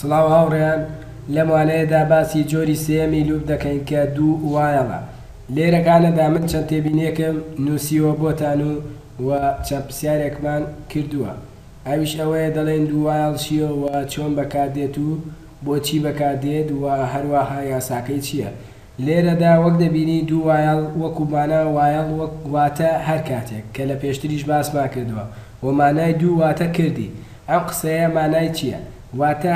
سڵاو هاوڕێیان لەم وانەیەدا باسی جۆری سێمی لوب دەکەین کە دوو وایەڵە. لێرەکانەدا من چەند تێبینیەکەم نووسیوە بۆتان و چەند پرسیارێکمان کردووە. ئەویش ئەوەیە دەڵێن دوو وایەڵ چییە و چۆن بەکاردێت و بۆچی بەکاردێت و هەروەها یاساکەی چییە. لێرەدا وەک دەبینی دوو وایەڵ وەکومانە وایەڵ واتە هەر کاتێک کە لە پێشتریش باسمان کردووە و مانای دوو واتە کردی. ئەم قسەیە مانای چییە؟ واتە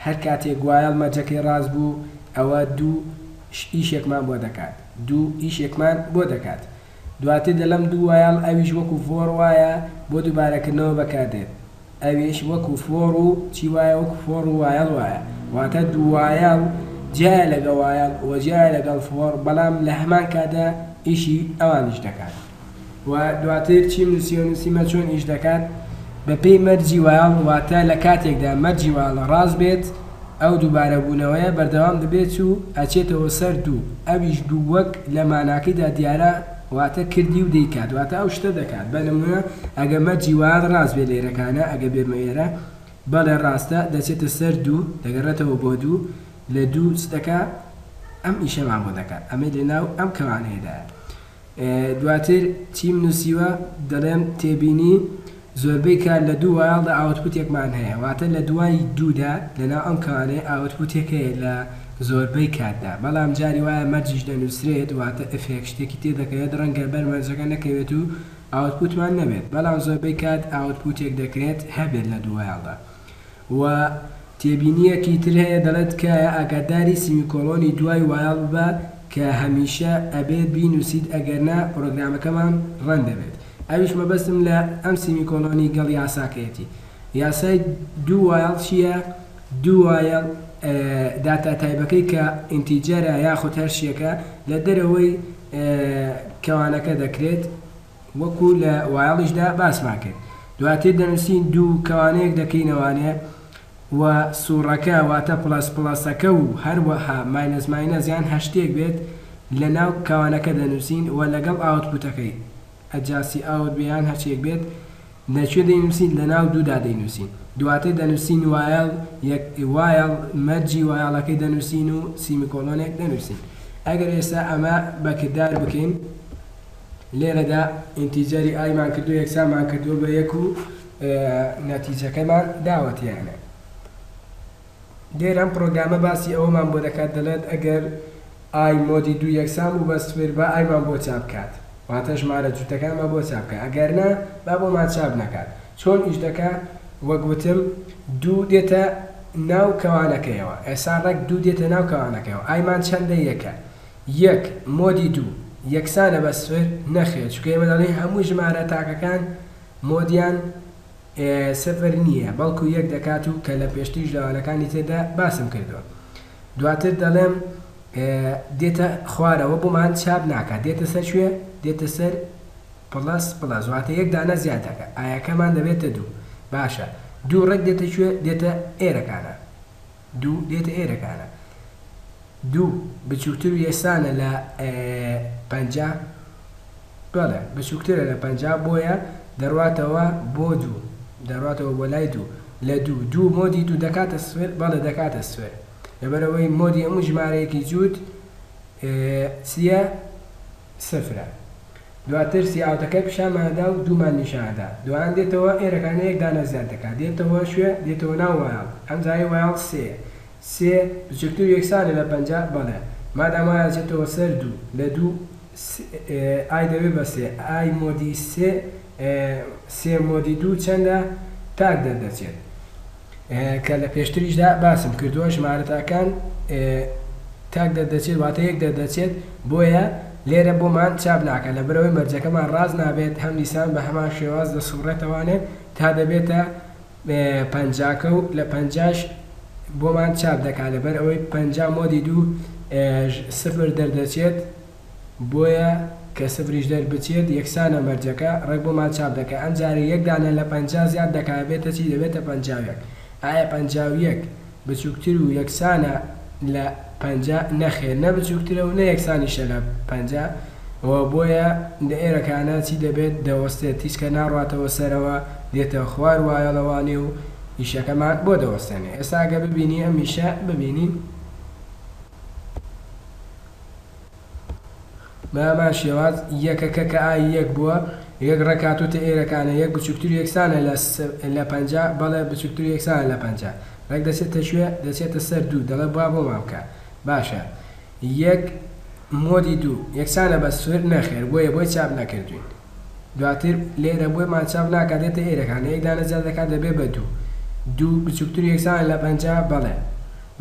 هەر کاتێک وایەڵ مەرجەکەی ڕاست بوو ئەوە دوو ئیشێکمان بۆ دەکات، دوو ئیشێکمان بۆ دەکات. دواتر دەڵێم دوو وایەڵ ئەویش وەکو فۆر وایە بۆ دووبارەکردنەوە بەکاردێت. ئەویش وەکو فۆر و چی وایە؟ وەکو فۆر و وایەڵ وایە. واتە دوو وایەڵ جایە لەگەڵ وایەڵ و جایە لەگەڵ فۆر، بەڵام لە هەمان کاتدا ئیشی ئەوانیش دەکات. و دواتر چیم نووسیمە چۆن ئیش دەکات؟ بەپێی مەرجی وایەڵ، واتە لە کاتێکدا مەرجی وایەڵ ڕاست بێت ئەو دووبارە بوونەوەیە بەردەوام دەبێت و ئەچێتەوە سەر دوو. ئەویش دوو وەک لە ماناکەیدا دیارە واتە کردی و دەیکات، واتە ئەو شتە دەکات. بە نمونە ئەگە مەرجی وایەڵ ڕاست بێت لێرەکانە، ئەگە بێمە ئێرە بەڵێ ڕاستە دەچێتە سەر دوو، دەگەڕێتەوە بۆ دوو، لە دوو دەکا ئەم ئیشەمان بۆ دەکات. ئەمە لەناو ئەم کەوانەیەدایە. دواتر چیم نووسیوە دەڵێم تێبینی زۆربەی کار لە دوو وایەڵدا ئاوتپوتێکمان هەیە، واتە لە دوای دوودا لەناو ئەم کەوانەیە ئاوتپوتێک هەیە لە زۆربەی کاتدا. بەڵام جاری وایە مەرجیش دەنووسرێت، واتە ئفێک شتێکی تێدەکەوێت ڕەنگە بەر مەرجەکە نەکەوێت و ئاوتپوتمان نەبێت، بەڵام زۆربەی کات ئاوتپوتێک دەکرێت هەبێت لە دوو وایەڵدا. و تێبینیەکی تر هەیە دەڵێت کە ئاگاداری سیمیکۆلۆنی دوای وایەڵ بە کە هەمیشە ئەبێت بینووسیت ئەگەرنا پرۆگرامەکەمان ڕەن دەبێت. ئەویش مەبەستم لە ئەم سیمیکۆلۆنی گەڵ یاساکەیەتی. یاسای دوو وایەڵ چییە؟ دوو وایەڵ داتا تایبەکەی کە ئینتیجەرە یاخود هەر شتێکە لە دەرەوەی کەوانەکە دەکرێت، وەکو لە وایەڵیشدا باسمان کرد. دواتر دەنووسین دوو کەوانەیەک دەکەینەوانێ و سوورەکە واتە پڵەس پڵەسەکە و هەروەها ماینەس ماینەس یان هەشتێک بێت لە ناو کەوانەکە دەنووسین و لەگەڵ ئاوتپوتەکەی ئەجاسی ئاوت بیان هەرچێک بێت نەکوێ دەینووسین لە ناو دوودا دەینووسین. دواتر دەنووسین وایەڵ مەرجی وایەڵەکەی دەنووسین و سیمیکۆلۆنێک دەنووسین. ئەگەر ئێستا ئەمە بەکردار بکەین، لێرەدا ئینتیجەری ئایمان کردو یەکسانمان کردووە بە یەک و نەتیجەکەمان داوەتیانە. لێرەم پرۆگرامە باسی ئەوەمان بۆ دەکات، دەڵێت ئەگەر ئای مۆدی دوو یەکسان و بە سفر بە ئایمان بۆ چاپ بکات، واتە ژمارە جووتەکانمان بۆ چاپ بکات. ئەگەرنا با بۆمان چاپ نەکات. چۆن ئیش دەکات؟ وەک وتم دوو دێتە ناو کەوانەکەیەوە. ئێستا ڕێک دوو دێتە ناو کەوانەکەیەوە. ئایمان چەندە؟ یەکە. یەک مۆدی دوو یەکسانە بە سفر؟ نەخێت، چونکە ئێمە دەڵێن هەموو ژمارە تاکەکان مۆدیان سفر نییە، بەڵکو یەک دەکات و کە لە پێشتریش لەوانەکانی تێدا باسم کردووە. دواتر دەڵێم دێتە خوارەوە بۆمان چاپ ناکات، دێتە سەر کوێ؟ دێتە سەر پڵەس پڵەس، واتە یەک دانە زیاتەکە. ئایەکەمان دەبێتە دوو. باشە، دوو ڕێک دێتە کوێ؟ دێتە ئێرەکانە. دوو دێتە ئێرەکانە. دوو بچووکتر و یەسانە لە 50، بەڵێ بچووکترە لە 50، بۆیە دەڕواتەوە بۆ دوو، دەڕواتەوە بۆ لای دوو. لە دوو مۆدی دوو دەکاتە سفر؟ بەڵێ دەکاتە سفر، لەبەرەوەی مۆدی هەموو ژمارەیەکی جووت چیە؟ سفرە. دواتر سیاوتەکەی پیشاماندا و دوومان نیشانەدا. دوان دێتەوە ئێرەکانە یەک دانە زیاد دەکات، دێتەوە شوێ؟ دێتەوە ناو وایەڵ. ئەم جای وایەڵ سێ بچووکتر و یەکسانە لە 50، بەڵێ مادام وایە چێتەوە سەر دوو، لە دوو ئای دەبێت بە سێ. ئای مۆدی سێ مۆدی دوو چەندە؟ تاک دەردەچێت، کە لە پێشتریشدا باسم کردووە ژمارەتاکان تاک دەردەچێت، واتە یەک دەردەچێت. بۆیە لێرە بۆمان چاپ ناکات، لەبەرەوەی مەرجەکەمان ڕاست نابێت، هەم دیسان بە هەمان شێواز دەسوڕێتەوانێت تا دەبێتە 50کە و لە 50ش بۆمان چاپ دەکات، لەبەر ئەوەی 50 مۆدی دوو سفر دەردەچێت، بۆیە کە سفریش دەربچێت یەکسانە مەرجەکە ڕێک بۆمان چاپ دەکات. ئەم جارە یەک دانە لە 50 زیاد دەکات، بێتە چی؟ دەبێتە 51. ئایا 51 بچووکتر و یەکسانە لە 50؟ نەخێر، نە بچووکترە و نە یەکسانیشە لە 50، بۆیە لە ئێرەکانە چی دەبێت؟ دەوەستێت، تیسکە ناڕاتەوە سەرەوە، دێتە خوار وایەڵەوانی و ئیشەکەمان بۆ دەوەستێنێ. ئێستا ئەگە ببینی ئەم ئیشە ببینین بەمان شێواز یەکەکە کە ئای یەک بووە یەک ڕێکاتوتە ئێرەکانە یەک بچووکتر یەکسانە لە 50 بەڵێ بچووکتر یەکسانە لە 50 ڕێک دەچێتە شوێ دەچێتە سەر دوو دەڵێ با بۆمان بکە باشە یەک مۆدی دوو یەکسانە بە سفر نەخێر بۆی چاپ نەکردوین دواتر لێرە بۆیمان چاپ ناکاتێتە ئێرەکانە یەک دانەجار دەکات دەبێ بە دوو بچووکتر یەکسانە لە 50 بەڵێ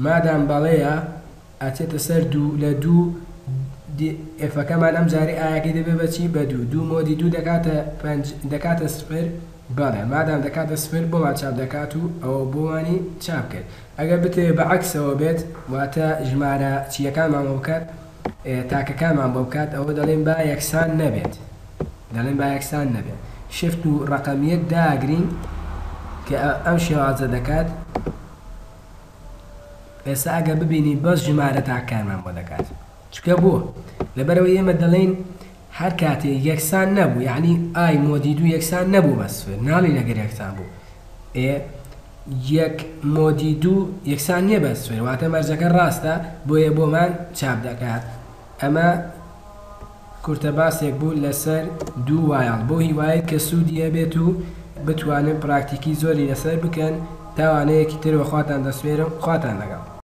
مادام بەڵەیە ئاچێتە سەر دوو لە دوو ئێفەکەمان ئەم جاری ئایەکەی دەبێ بەچی بە دوو مۆدی دوو دەکاتە سفر بەڵێ مادام دەکاتە سفر بۆمان چاپ دەکات و ئەوە بۆوانی چاپ کرد ئەگەر بتێ بەعەکسەوە بێت واتە ژمارە چیەکانمان بۆ بکات تاکەکانمان بۆ بکات ئەوە دەڵێن با یەکسان نەبێت دەڵێن با یەکسان نەبێت شفت و ڕقەمیەک داگرین کە ئەم شێوازە دەکات ئێستا ئەگە ببینی بەس ژمارە تاکارمان بۆ دەکات چکە بووە لەبەرەوە ئێمە دەڵێن هەر کاتێ یەکسان نەبوو یعنی ئای مۆدی دوو یەکسان نەبوو بە سفر ناڵی لەگەر یەکسان بوو یەک مۆدی دوو یەکسان نییە بە سفر واتە مەرجەکە ڕاستە بۆیە بۆمان چاپ دەکات ئەمە کورتە باسێک بوو لەسەر دوو وایڵ بۆ هیوایە کە سوودیە بێت و بتوانن پراکتیکی زۆری لەسەر بکەن تاوانەیەکی تر بە خواتان دەسوێرم خواتان لەگەڵ